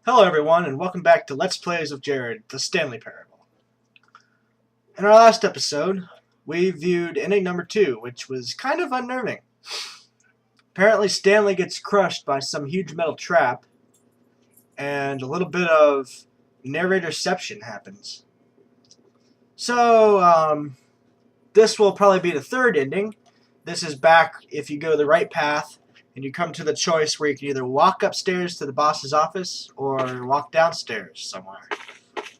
Hello everyone, and welcome back to Let's Plays of Jared, the Stanley Parable. In our last episode, we viewed ending number 2, which was kind of unnerving. Apparently Stanley gets crushed by some huge metal trap, and a little bit of narratorception happens. So, this will probably be the third ending. This is back if you go the right path, and you come to the choice where you can either walk upstairs to the boss's office or walk downstairs somewhere.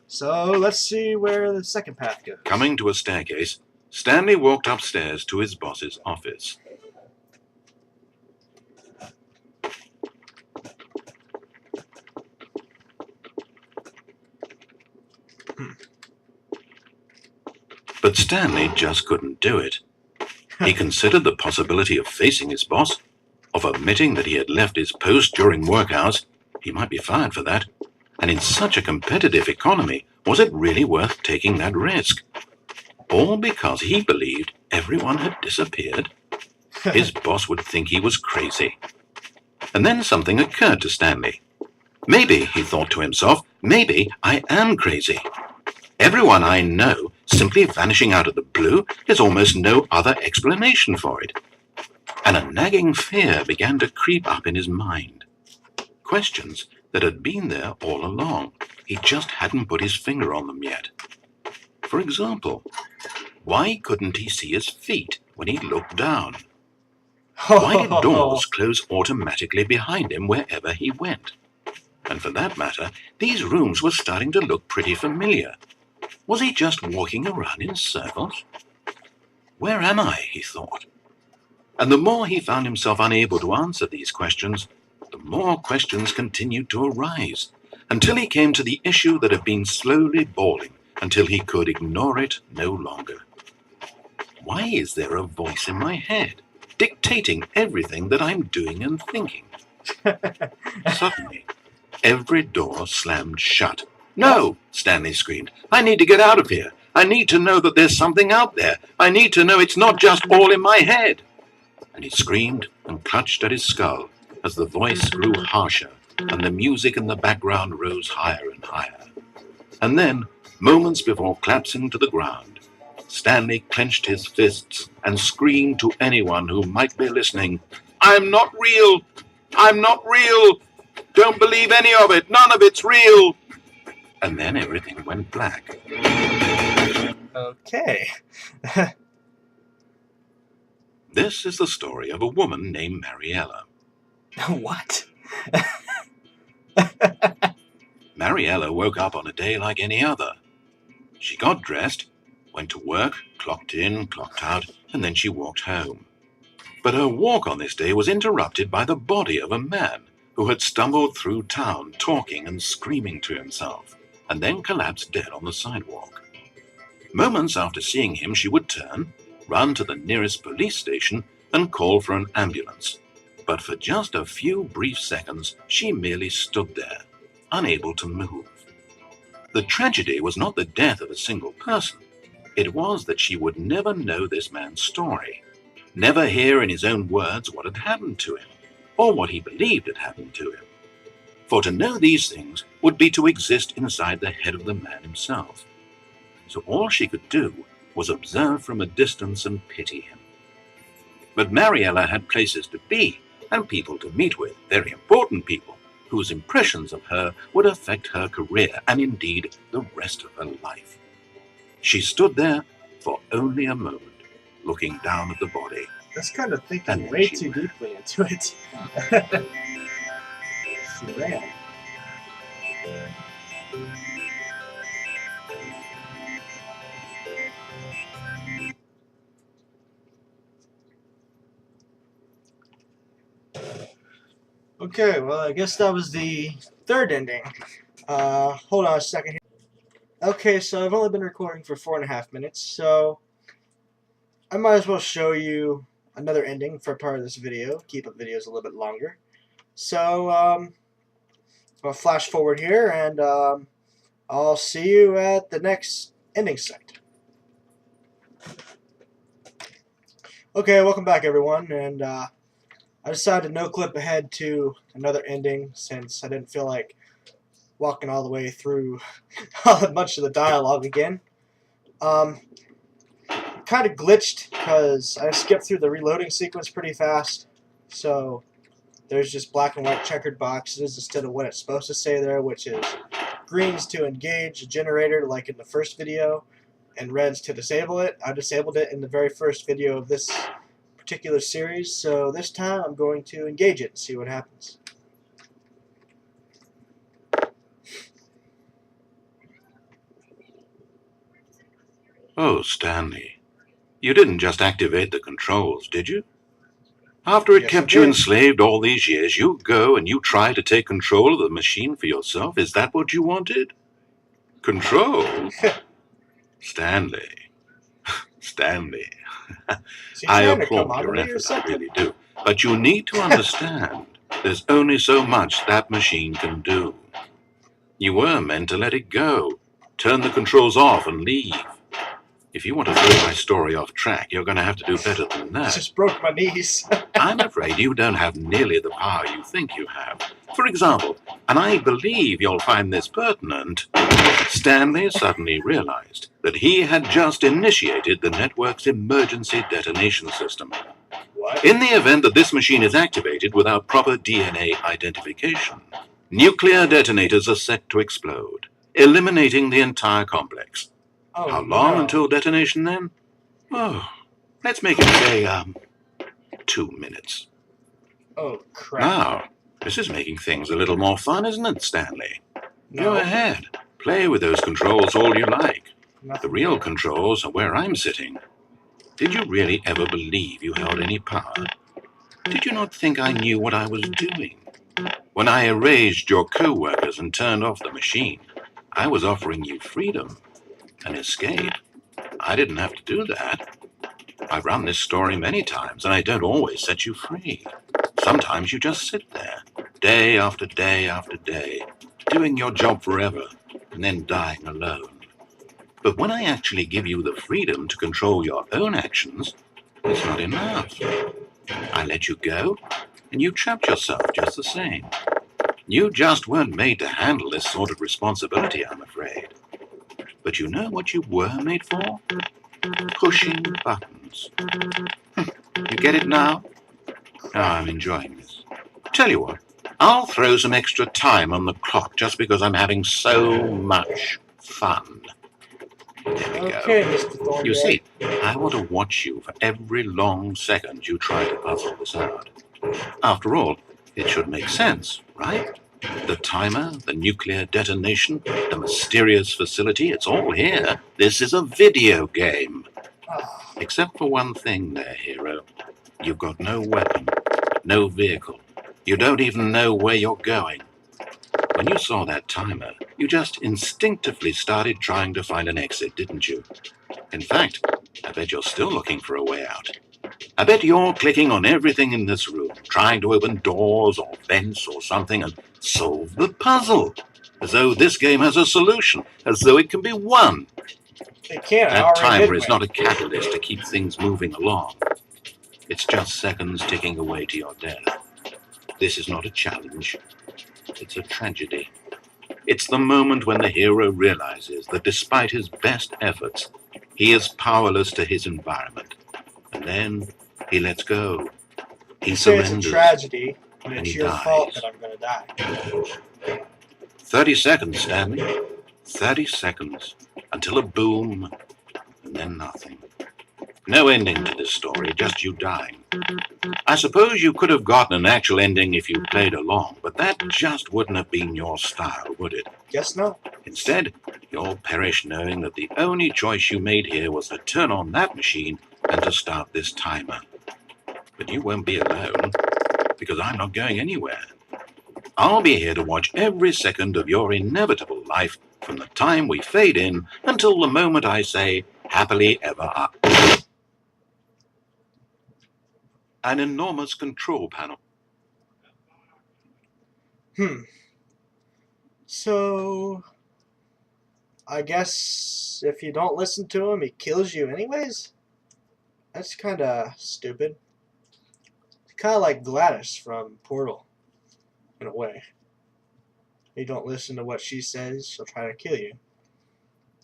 So let's see where the second path goes. Coming to a staircase, Stanley walked upstairs to his boss's office. But Stanley just couldn't do it. He considered the possibility of facing his boss, of admitting that he had left his post during work hours. He might be fired for that. And in such a competitive economy, was it really worth taking that risk? All because he believed everyone had disappeared? His boss would think he was crazy. And then something occurred to Stanley. Maybe, he thought to himself, maybe I am crazy. Everyone I know simply vanishing out of the blue is almost no other explanation for it. And a nagging fear began to creep up in his mind. Questions that had been there all along. He just hadn't put his finger on them yet. For example, why couldn't he see his feet when he looked down? Why did doors close automatically behind him wherever he went? And for that matter, these rooms were starting to look pretty familiar. Was he just walking around in circles? Where am I, he thought. And the more he found himself unable to answer these questions, the more questions continued to arise, until he came to the issue that had been slowly boiling until he could ignore it no longer. Why is there a voice in my head, dictating everything that I'm doing and thinking? Suddenly, every door slammed shut. "No!" Stanley screamed. "I need to get out of here. I need to know that there's something out there. I need to know it's not just all in my head." And he screamed and clutched at his skull as the voice grew harsher and the music in the background rose higher and higher. And then, moments before collapsing to the ground, Stanley clenched his fists and screamed to anyone who might be listening, "I'm not real! I'm not real! Don't believe any of it! None of it's real!" And then everything went black. Okay. This is the story of a woman named Mariella. What? Mariella woke up on a day like any other. She got dressed, went to work, clocked in, clocked out, and then she walked home. But her walk on this day was interrupted by the body of a man who had stumbled through town talking and screaming to himself, and then collapsed dead on the sidewalk. Moments after seeing him, she would turn, run to the nearest police station, and call for an ambulance. But for just a few brief seconds, she merely stood there, unable to move. The tragedy was not the death of a single person. It was that she would never know this man's story, never hear in his own words what had happened to him, or what he believed had happened to him. For to know these things would be to exist inside the head of the man himself. So all she could do was observe from a distance and pity him. But Mariella had places to be and people to meet with, very important people, whose impressions of her would affect her career and indeed the rest of her life. She stood there for only a moment, looking down at the body. That's kind of thinking way too deeply into it. She ran. Okay, well, I guess that was the third ending. Hold on a second here. Okay, so I've only been recording for 4.5 minutes, so I might as well show you another ending for part of this video. Keep up videos a little bit longer. So, I'll flash forward here, and I'll see you at the next ending site. Okay, welcome back, everyone, and I decided to no clip ahead to another ending since I didn't feel like walking all the way through much of the dialogue again. Kind of glitched because I skipped through the reloading sequence pretty fast, so there's just black and white checkered boxes instead of what it's supposed to say there, which is greens to engage a generator like in the first video, and reds to disable it. I disabled it in the very first video of this particular series, so this time I'm going to engage it and see what happens. Oh, Stanley, you didn't just activate the controls, did you? After it Yes, kept I you did. enslaved all these years, you go and you try to take control of the machine for yourself? Is that what you wanted? Control? Stanley. Stanley. Is he I trying to come applaud on to your me or effort, I something? really do. But you need to understand, there's only so much that machine can do. You were meant to let it go, turn the controls off and leave. If you want to throw my story off track, you're going to have to do better than that. Just broke my knees. I'm afraid you don't have nearly the power you think you have. For example, and I believe you'll find this pertinent, Stanley suddenly realized that he had just initiated the network's emergency detonation system. What? In the event that this machine is activated without proper DNA identification, nuclear detonators are set to explode, eliminating the entire complex. Oh, How long no. until detonation then? Oh, let's make it say, 2 minutes. Oh, crap. Now, this is making things a little more fun, isn't it, Stanley? No. Go ahead. Play with those controls all you like. Nothing The real there. controls are where I'm sitting. Did you really ever believe you held any power? Did you not think I knew what I was doing? When I erased your co-workers and turned off the machine, I was offering you freedom, an escape. I didn't have to do that. I've run this story many times, and I don't always set you free. Sometimes you just sit there, day after day after day, doing your job forever, and then dying alone. But when I actually give you the freedom to control your own actions, it's not enough. I let you go, and you trapped yourself just the same. You just weren't made to handle this sort of responsibility, I'm afraid. But you know what you were made for? Pushing buttons. You get it now? Oh, I'm enjoying this. Tell you what, I'll throw some extra time on the clock just because I'm having so much fun. There we Okay, go. Mr. Thornberry. You see, I want to watch you for every long second you try to puzzle this out. After all, it should make sense, right? The timer, the nuclear detonation, the mysterious facility, it's all here. This is a video game. Ah, Except for one thing there, hero. You've got no weapon, no vehicle. You don't even know where you're going. When you saw that timer, you just instinctively started trying to find an exit, didn't you? In fact, I bet you're still looking for a way out. I bet you're clicking on everything in this room, trying to open doors or vents or something and solve the puzzle. As though this game has a solution, as though it can be won. it can't. I That already timer did is win. not a catalyst to keep things moving along. It's just seconds ticking away to your death. This is not a challenge. It's a tragedy. It's the moment when the hero realizes that despite his best efforts, he is powerless to his environment. And then he lets go. He You say it's a surrenders. tragedy, but and it's he your dies. fault that I'm going to die. 30 seconds, Stanley. 30 seconds. Until a boom, and then nothing. No ending to this story, just you dying. I suppose you could have gotten an actual ending if you played along, but that just wouldn't have been your style, would it? Guess not. Instead, you'll perish knowing that the only choice you made here was to turn on that machine and to start this timer. But you won't be alone, because I'm not going anywhere. I'll be here to watch every second of your inevitable life from the time we fade in until the moment I say, happily ever after. An enormous control panel. So, I guess if you don't listen to him, he kills you anyways? That's kind of stupid. Kind of like Gladys from Portal, in a way. You don't listen to what she says, she'll try to kill you.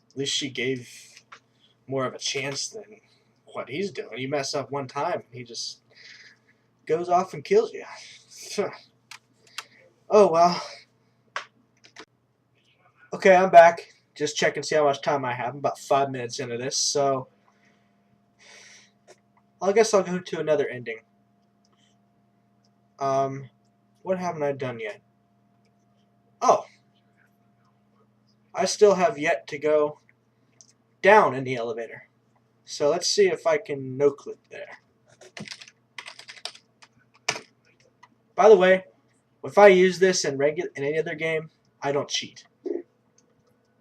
At least she gave more of a chance than what he's doing. You mess up one time, he just goes off and kills you. Oh well. Okay, I'm back. Just check and see how much time I have. I'm about 5 minutes into this, so I guess I'll go to another ending. What haven't I done yet? Oh, I still have yet to go down in the elevator. So let's see if I can no-clip there. By the way, if I use this in any other game, I don't cheat.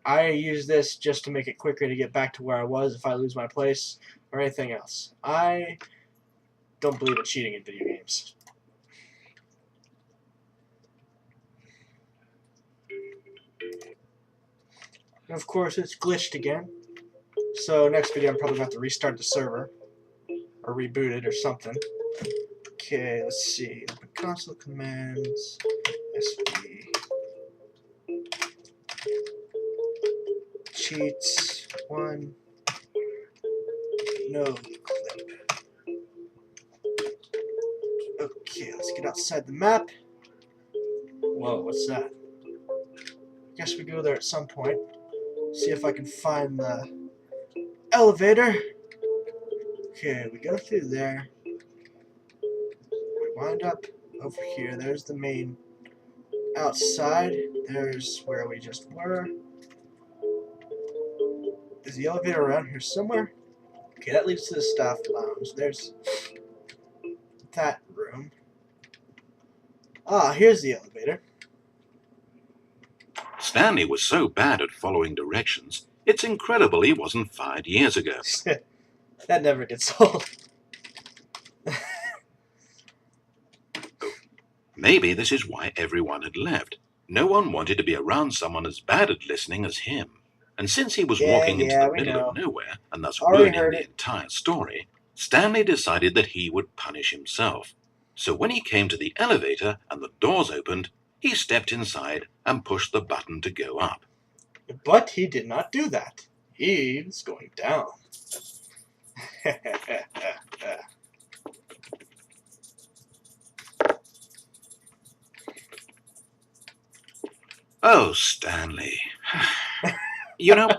I use this just to make it quicker to get back to where I was if I lose my place or anything else. I don't believe in cheating in video games. And of course, it's glitched again. So next video, I'm probably going to have to restart the server or reboot it or something. Okay, let's see. Open console commands. SV. Cheats. 1. No clip. Okay, let's get outside the map. Whoa, what's that? Guess we go there at some point. See if I can find the elevator. Okay, we go through there. We wind up over here. There's the main outside. There's where we just were. Is the elevator around here somewhere? Okay, that leads to the staff lounge. There's that room. Ah, here's the elevator. Stanley was so bad at following directions, it's incredible he wasn't fired years ago. That never gets old. Maybe this is why everyone had left. No one wanted to be around someone as bad at listening as him. And since he was walking into the middle of nowhere, and thus ruining the entire story, Stanley decided that he would punish himself. So when he came to the elevator and the doors opened, he stepped inside and pushed the button to go up. But he did not do that. He was going down. Oh, Stanley. You know,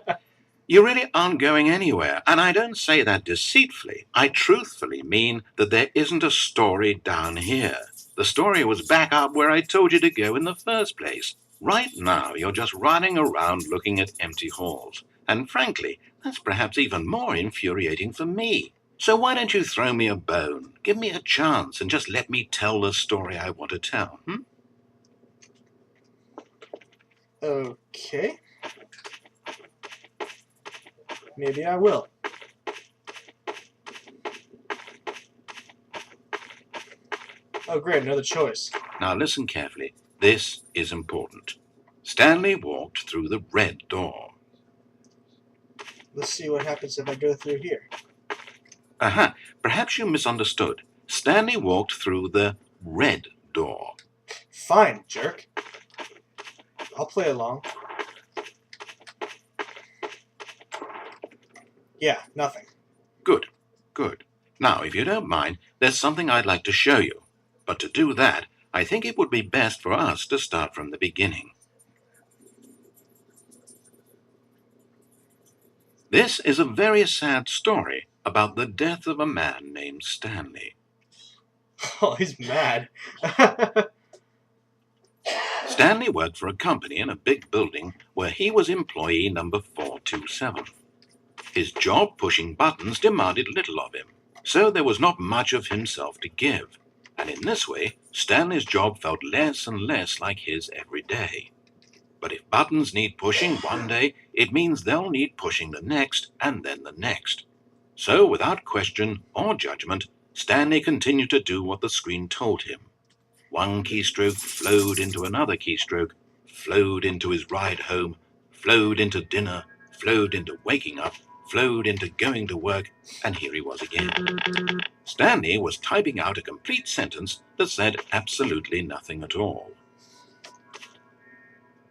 you really aren't going anywhere, and I don't say that deceitfully. I truthfully mean that there isn't a story down here. The story was back up where I told you to go in the first place. Right now, you're just running around looking at empty halls. And frankly, that's perhaps even more infuriating for me. So why don't you throw me a bone, give me a chance, and just let me tell the story I want to tell, Okay. Maybe I will. Oh, great, another choice. Now listen carefully. This is important. Stanley walked through the red door. Let's see what happens if I go through here. Aha, perhaps you misunderstood. Stanley walked through the red door. Fine, jerk. I'll play along. Yeah, nothing. Good, good. Now, if you don't mind, there's something I'd like to show you. But to do that, I think it would be best for us to start from the beginning. This is a very sad story about the death of a man named Stanley. Oh, he's mad. Stanley worked for a company in a big building where he was employee number 427. His job pushing buttons demanded little of him, so there was not much of himself to give. And in this way, Stanley's job felt less and less like his every day. But if buttons need pushing one day, it means they'll need pushing the next and then the next. So without question or judgment, Stanley continued to do what the screen told him. One keystroke flowed into another keystroke, flowed into his ride home, flowed into dinner, flowed into waking up, flowed into going to work, and here he was again. Stanley was typing out a complete sentence that said absolutely nothing at all.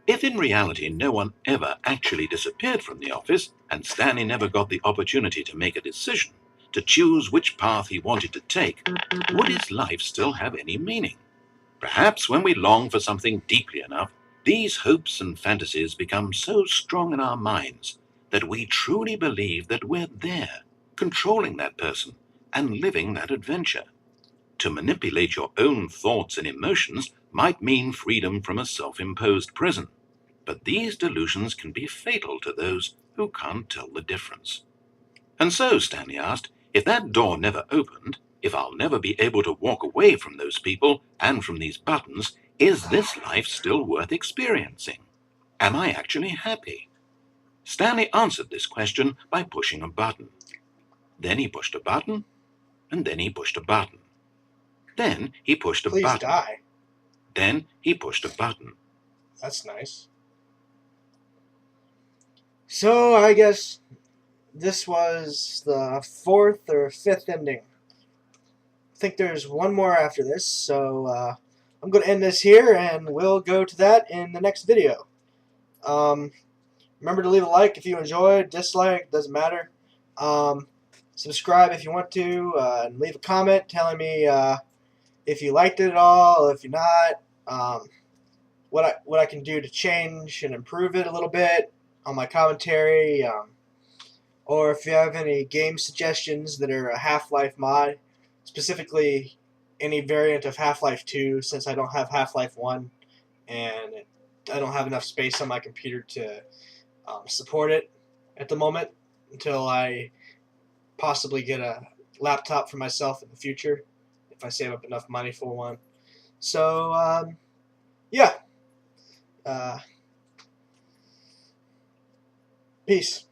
If in reality no one ever actually disappeared from the office, and Stanley never got the opportunity to make a decision, to choose which path he wanted to take, would his life still have any meaning? Perhaps when we long for something deeply enough, these hopes and fantasies become so strong in our minds that we truly believe that we're there, controlling that person and living that adventure. To manipulate your own thoughts and emotions might mean freedom from a self-imposed prison, but these delusions can be fatal to those who can't tell the difference. And so, Stanley asked, if that door never opened, if I'll never be able to walk away from those people and from these buttons, is this life still worth experiencing? Am I actually happy? Stanley answered this question by pushing a button. Then he pushed a button, and then he pushed a button. Then he pushed a Please button. die. Then he pushed a button. That's nice. So I guess this was the fourth or fifth ending. I think there's one more after this, so I'm going to end this here, and we'll go to that in the next video. Remember to leave a like if you enjoyed, dislike, doesn't matter. Subscribe if you want to, and leave a comment telling me if you liked it at all, if you're not, what I can do to change and improve it a little bit on my commentary, or if you have any game suggestions that are a Half-Life mod, specifically any variant of Half-Life 2, since I don't have Half-Life 1 and I don't have enough space on my computer to support it at the moment until I possibly get a laptop for myself in the future if I save up enough money for one. So yeah, peace.